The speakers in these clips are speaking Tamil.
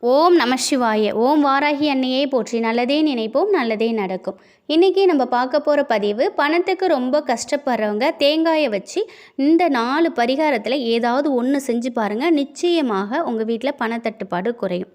ஓம் நம சிவாய. ஓம் வாராகி அன்னையை போற்றி. நல்லதே நினைப்போம், நல்லதே நடக்கும். இன்றைக்கி நம்ம பார்க்க போகிற பதிவு, பணத்துக்கு ரொம்ப கஷ்டப்படுறவங்க தேங்காயை வச்சு இந்த 4 பரிகாரத்தில் ஏதாவது ஒன்று செஞ்சு பாருங்கள். நிச்சயமாக உங்கள் வீட்டில் பணத்தட்டுப்பாடு குறையும்.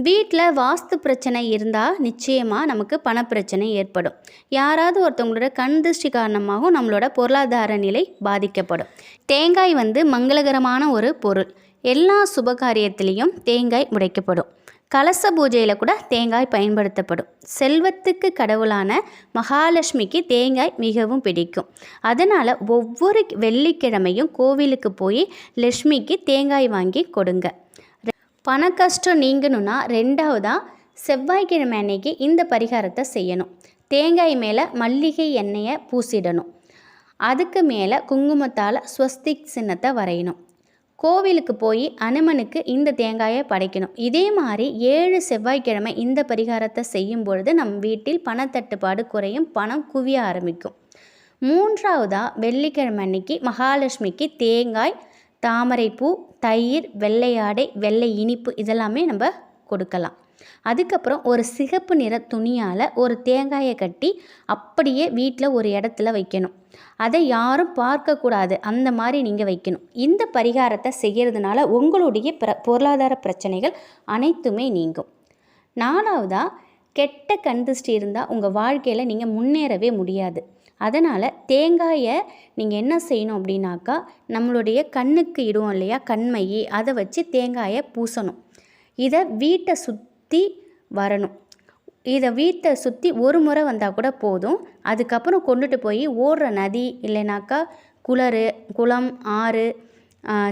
வீட்டில் வாஸ்து பிரச்சனை இருந்தால் நிச்சயமாக நமக்கு பணப்பிரச்சனை ஏற்படும். யாராவது ஒருத்தவங்களோட கண் திருஷ்டி காரணமாகவும் நம்மளோட பொருளாதார நிலை பாதிக்கப்படும். தேங்காய் மங்களகரமான ஒரு பொருள். எல்லா சுபகாரியத்திலையும் தேங்காய் உடைக்கப்படும். கலச பூஜையில் கூட தேங்காய் பயன்படுத்தப்படும். செல்வத்துக்கு கடவுளான மகாலட்சுமிக்கு தேங்காய் மிகவும் பிடிக்கும். அதனால் ஒவ்வொரு வெள்ளிக்கிழமையும் கோவிலுக்கு போய் லட்சுமிக்கு தேங்காய் வாங்கி கொடுங்க. பண கஷ்டம் நீங்கணும்னா 2வதாக செவ்வாய்க்கிழமை அன்னைக்கு இந்த பரிகாரத்தை செய்யணும். தேங்காய் மேலே மல்லிகை எண்ணெயை பூசிடணும். அதுக்கு மேலே குங்குமத்தால் ஸ்வஸ்திக் சின்னத்தை வரையணும். கோவிலுக்கு போய் அனுமனுக்கு இந்த தேங்காயை படைக்கணும். இதே மாதிரி 7 செவ்வாய்க்கிழமை இந்த பரிகாரத்தை செய்யும் பொழுது நம் வீட்டில் பணத்தட்டுப்பாடு குறையும், பணம் குவிய ஆரம்பிக்கும். 3வதாக வெள்ளிக்கிழமை அன்னைக்கு மகாலட்சுமிக்கு தேங்காய், தாமரைப்பூ, தயிர், வெள்ளை ஆடை, வெள்ளை இனிப்பு இதெல்லாமே நம்ம கொடுக்கலாம். அதுக்கப்புறம் ஒரு சிகப்பு நிற துணியால் ஒரு தேங்காயை கட்டி அப்படியே வீட்டில் ஒரு இடத்துல வைக்கணும். அதை யாரும் பார்க்கக்கூடாது, அந்த மாதிரி நீங்கள் வைக்கணும். இந்த பரிகாரத்தை செய்கிறதுனால உங்களுடைய பொருளாதார பிரச்சனைகள் அனைத்துமே நீங்கும். 4வதாக கெட்ட கண் திருஷ்டி இருந்தால் உங்கள் வாழ்க்கையில் நீங்கள் முன்னேறவே முடியாது. அதனால் தேங்காயை நீங்கள் என்ன செய்யணும் அப்படின்னாக்கா, நம்மளுடைய கண்ணுக்கு இடுவோம் இல்லையா, கண்மையை, அதை வச்சு தேங்காயை பூசணும். இதை வீட்டை சுற்றி வரணும். இதை வீட்டை சுற்றி ஒரு முறை வந்தால் கூட போதும். அதுக்கப்புறம் கொண்டுட்டு போய் ஓடுற நதி இல்லைனாக்கா குளம், ஆறு,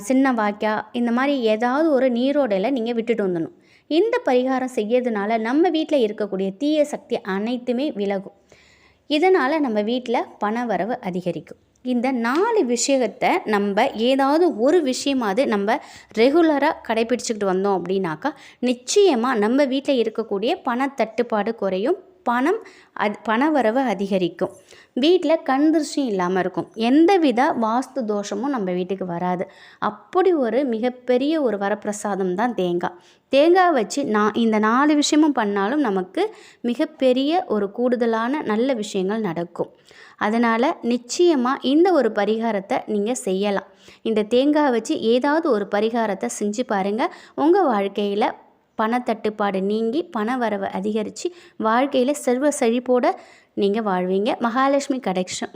சின்ன வாய்க்கா, இந்த மாதிரி ஏதாவது ஒரு நீரோடையில் நீங்கள் விட்டுட்டு வந்துடணும். இந்த பரிகாரம் செய்யறதுனால நம்ம வீட்டில் இருக்கக்கூடிய தீய சக்தி அனைத்துமே விலகும். இதனால் நம்ம வீட்டில் பண வரவு அதிகரிக்கும். இந்த 4 விஷயத்தை நம்ம ஏதாவது ஒரு விஷயமாவது நம்ம ரெகுலராக கடைப்பிடிச்சிக்கிட்டு வந்தோம் அப்படின்னாக்கா நிச்சயமாக நம்ம வீட்டில் இருக்கக்கூடிய பணத்தட்டுப்பாடு குறையும், பண வரவு அதிகரிக்கும். வீட்டில் கண் திருஷ்டியும் இல்லாமல் இருக்கும். எந்தவித வாஸ்து தோஷமும் நம்ம வீட்டுக்கு வராது. அப்படி ஒரு மிகப்பெரிய ஒரு வரப்பிரசாதம் தான் தேங்காய். தேங்காய் வச்சு இந்த 4 விஷயமும் பண்ணாலும் நமக்கு மிகப்பெரிய ஒரு கூடுதலான நல்ல விஷயங்கள் நடக்கும். அதனால் நிச்சயமாக இந்த ஒரு பரிகாரத்தை நீங்கள் செய்யலாம். இந்த தேங்காய் வச்சு ஏதாவது ஒரு பரிகாரத்தை செஞ்சு பாருங்கள். உங்கள் வாழ்க்கையில் பணத்தட்டுப்பாடு நீங்கி பண வரவு அதிகரித்து வாழ்க்கையில் செல்வ செழிப்போடு நீங்கள் வாழ்வீங்க. மகாலட்சுமி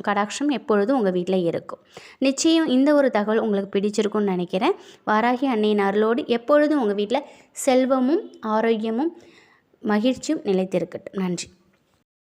கடாட்சம் எப்பொழுதும் உங்கள் வீட்டில் இருக்கும். நிச்சயம் இந்த ஒரு தகவல் உங்களுக்கு பிடிச்சிருக்குன்னு நினைக்கிறேன். வாராகி அன்னையின் அருளோடு எப்பொழுதும் உங்கள் வீட்டில் செல்வமும் ஆரோக்கியமும் மகிழ்ச்சியும் நிலைத்திருக்கட்டும். நன்றி.